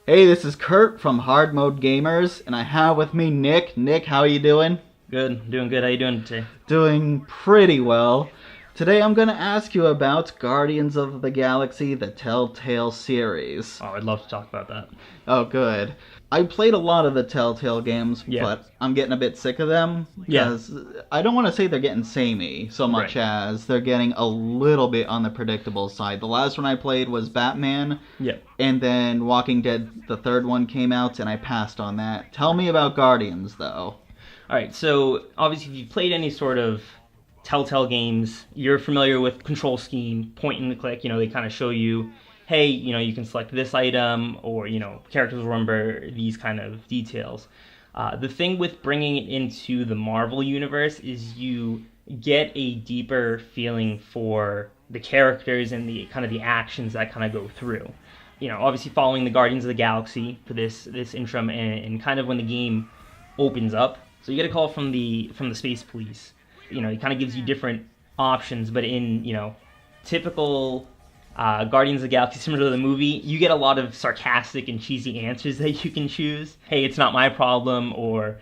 Hey, this is Kurt from Hard Mode Gamers, and I have with me Nick. Nick, how are you doing? Good, doing good. How you doing today? Doing pretty well. Today I'm going to ask you about Guardians of the Galaxy, the Telltale series. Oh, I'd love to talk about that. Oh, good. I played a lot of the Telltale games, Yeah. but I'm getting a bit sick of them Yeah. because I don't want to say they're getting samey so much Right. as they're getting a little bit on the predictable side. The last one I played was Batman, Yeah. and then Walking Dead, the third one came out, and I passed on that. Tell me about Guardians, though. All right. So obviously, if you played any sort of Telltale games, you're familiar with control scheme, point and click. They kind of show you, hey, you can select this item, or characters will remember these kind of details. The thing with bringing it into the Marvel universe is you get a deeper feeling for the characters and the kind of the actions that kind of go through. Obviously following the Guardians of the Galaxy for this interim, and kind of when the game opens up. So you get a call from the space police. It kind of gives you different options, but in typical Guardians of the Galaxy, similar to the movie, you get a lot of sarcastic and cheesy answers that you can choose. Hey, it's not my problem, or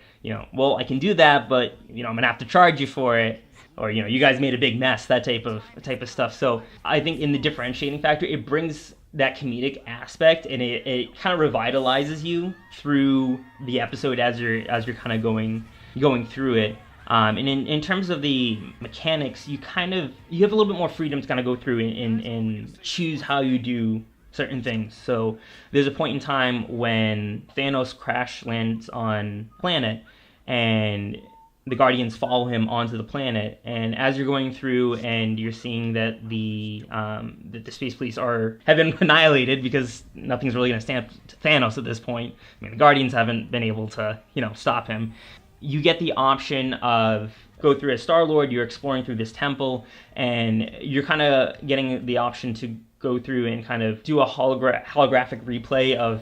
well, I can do that, but I'm gonna have to charge you for it, or you guys made a big mess. That type of stuff. So I think in the differentiating factor, it brings that comedic aspect, and it kind of revitalizes you through the episode as you're kind of going through it. And in terms of the mechanics, you have a little bit more freedom to kind of go through and choose how you do certain things. So there's a point in time when Thanos crash lands on planet, and the Guardians follow him onto the planet. And as you're going through and you're seeing that the space police have been annihilated, because nothing's really going to stand up to Thanos at this point. I mean, the Guardians haven't been able to stop him. You get the option of go through as Starlord. You're exploring through this temple, and you're kind of getting the option to go through and kind of do a holographic replay of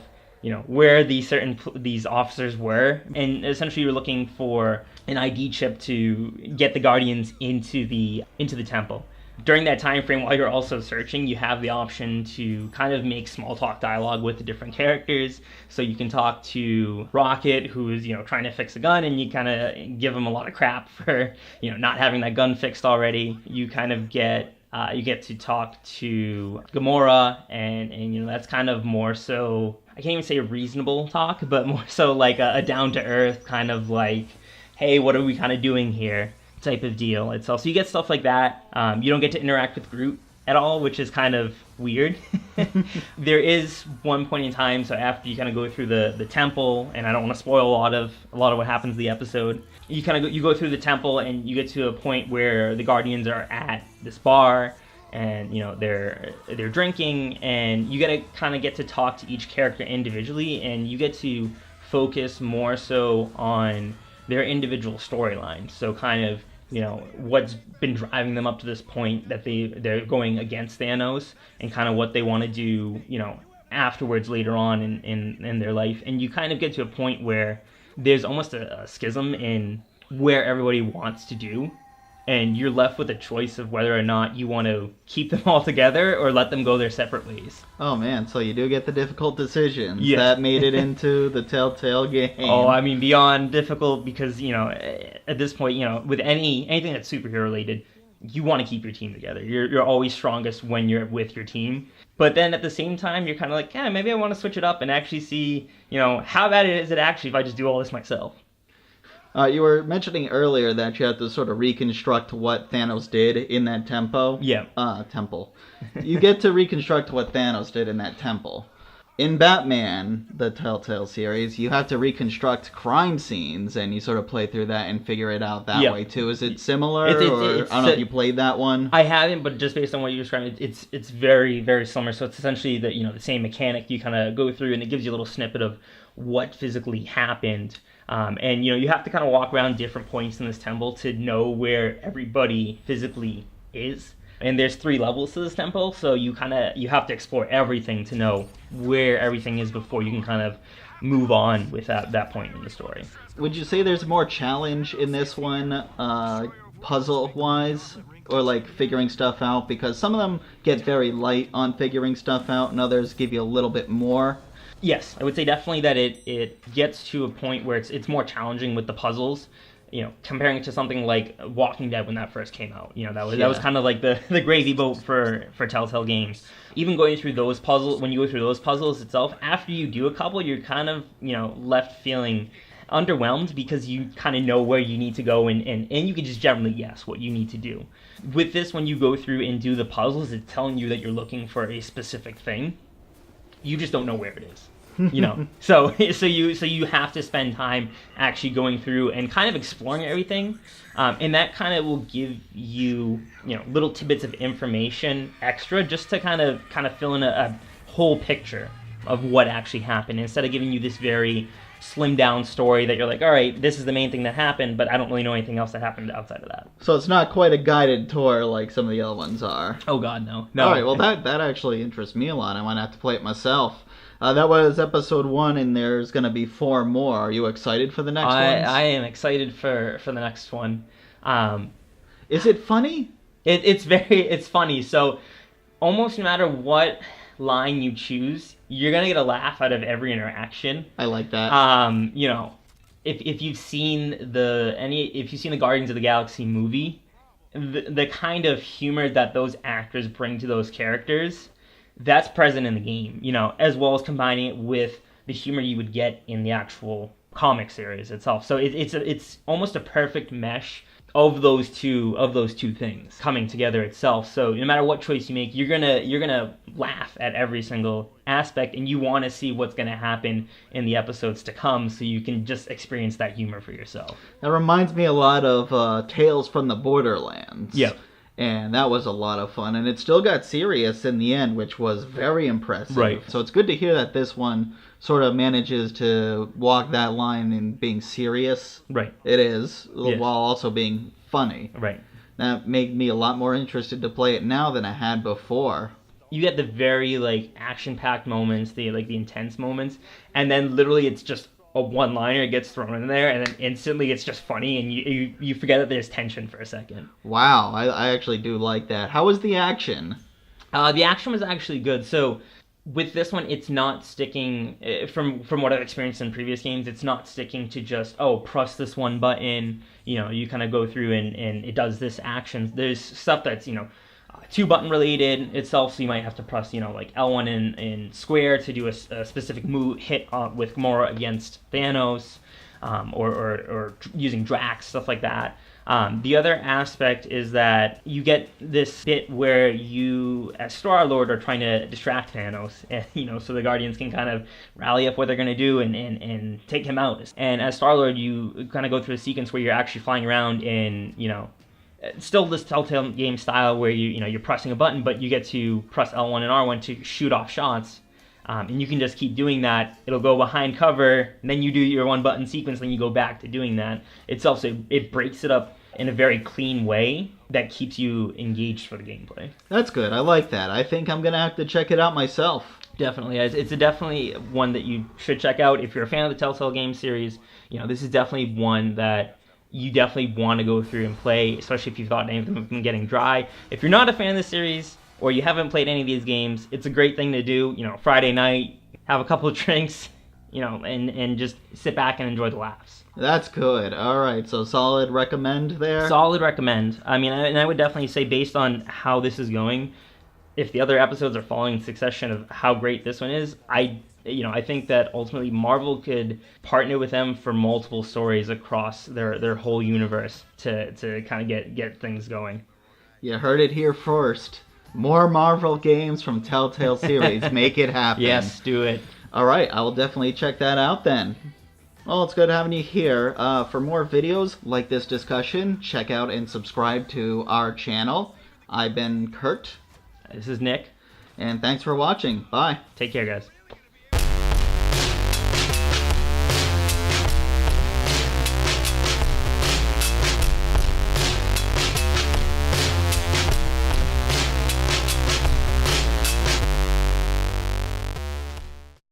where these officers were, and essentially you're looking for an ID chip to get the Guardians into the temple. During that time frame, while you're also searching, you have the option to kind of make small talk dialogue with the different characters. So you can talk to Rocket, who is trying to fix a gun, and you kind of give him a lot of crap for not having that gun fixed already. You kind of get to talk to Gamora, and that's kind of more so, I can't even say a reasonable talk, but more so like a down to earth kind of like, hey, what are we kind of doing here type of deal itself. So you get stuff like that. You don't get to interact with Groot at all, which is kind of weird. There is one point in time, so after you kind of go through the temple, and I don't want to spoil a lot of what happens in the episode. You kind of go through the temple, and you get to a point where the Guardians are at this bar, and they're drinking, and you get to talk to each character individually, and you get to focus more so on their individual storylines. So kind of what's been driving them up to this point that they're going against Thanos, and kind of what they want to do afterwards later on in their life. And you kind of get to a point where there's almost a schism in where everybody wants to do, and you're left with a choice of whether or not you want to keep them all together or let them go their separate ways. Oh man, so you do get the difficult decisions. Yeah. That made it into the Telltale game. Oh, I mean, beyond difficult, because at this point, with anything that's superhero related, you want to keep your team together. You're always strongest when you're with your team. But then at the same time, you're kind of like, yeah, maybe I want to switch it up and actually see, how bad is it actually if I just do all this myself. You were mentioning earlier that you had to sort of reconstruct what Thanos did in that temple. Temple. You get to reconstruct what Thanos did in that temple. In Batman, the Telltale series, you have to reconstruct crime scenes, and you sort of play through that and figure it out that way too. Is it similar? I don't know if you played that one. I haven't, but just based on what you described, it's very, very similar. So it's essentially the same mechanic. You kind of go through, and it gives you a little snippet of what physically happened. And you have to kind of walk around different points in this temple to know where everybody physically is. And there's 3 levels to this temple, so you have to explore everything to know where everything is before you can kind of move on with that point in the story. Would you say there's more challenge in this one, puzzle-wise, or like figuring stuff out? Because some of them get very light on figuring stuff out, and others give you a little bit more. Yes, I would say definitely that it gets to a point where it's more challenging with the puzzles. Comparing it to something like Walking Dead when that first came out. That was kind of like the gravy boat for Telltale games. Even going through those puzzles, when you go through those puzzles itself, after you do a couple, you're kind of left feeling underwhelmed because you kind of know where you need to go and you can just generally guess what you need to do. With this, when you go through and do the puzzles, it's telling you that you're looking for a specific thing. You just don't know where it is. So you have to spend time actually going through and kind of exploring everything, and that kind of will give you little tidbits of information extra just to kind of fill in a whole picture of what actually happened instead of giving you this very slimmed down story that you're like, all right, this is the main thing that happened, but I don't really know anything else that happened outside of that. So it's not quite a guided tour like some of the other ones are. Oh God, no. All right, well that actually interests me a lot. I might have to play it myself. That was episode 1, and there's going to be 4 more. Are you excited for the next one? I am excited for the next one. Is it funny? It's funny. So almost no matter what line you choose, you're going to get a laugh out of every interaction. I like that. If you've seen the Guardians of the Galaxy movie, the kind of humor that those actors bring to those characters, that's present in the game, as well as combining it with the humor you would get in the actual comic series itself. So it's almost a perfect mesh of those two things coming together itself. So no matter what choice you make, you're gonna laugh at every single aspect, and you want to see what's gonna happen in the episodes to come, so you can just experience that humor for yourself. That reminds me a lot of Tales from the Borderlands. Yep. And that was a lot of fun, and it still got serious in the end, which was very impressive. Right. So it's good to hear that this one sort of manages to walk that line in being serious. Right. It is, Yes. while also being funny. Right. That made me a lot more interested to play it now than I had before. You get the very action-packed moments, the intense moments, and then literally it's just a one-liner gets thrown in there, and then instantly it's just funny, and you forget that there's tension for a second. Wow, I actually do like that. How was the action? The action was actually good. So with this one, it's not sticking, from what I've experienced in previous games, it's not sticking to just, press this one button, you kind of go through and it does this action. There's stuff that's, 2-button related itself, so you might have to press, L1 in square to do a specific move hit with Gamora against Thanos, or using Drax, stuff like that. The other aspect is that you get this bit where you, as Starlord, are trying to distract Thanos, and, so the Guardians can kind of rally up what they're going to do and take him out. And as Starlord, you kind of go through a sequence where you're actually flying around in, still this Telltale game style where you're pressing a button, but you get to press L1 and R1 to shoot off shots. And you can just keep doing that. It'll go behind cover, and then you do your one-button sequence, then you go back to doing that itself. So it breaks it up in a very clean way that keeps you engaged for the gameplay. That's good. I like that. I think I'm going to have to check it out myself. Definitely. It's definitely one that you should check out. If you're a fan of the Telltale game series, this is definitely one that you definitely want to go through and play, especially if you thought any of them have been getting dry. If you're not a fan of the series, or you haven't played any of these games, it's a great thing to do, Friday night, have a couple of drinks, and just sit back and enjoy the laughs. That's good. All right, so solid recommend there? Solid recommend. I mean, and I would definitely say, based on how this is going, if the other episodes are following in succession of how great this one is, I think that ultimately Marvel could partner with them for multiple stories across their whole universe to kind of get things going. You heard it here first. More Marvel games from Telltale series. Make it happen. Yes, do it. All right, I will definitely check that out then. Well, it's good having you here. For more videos like this discussion, check out and subscribe to our channel. I've been Kurt. This is Nick. And thanks for watching. Bye. Take care, guys.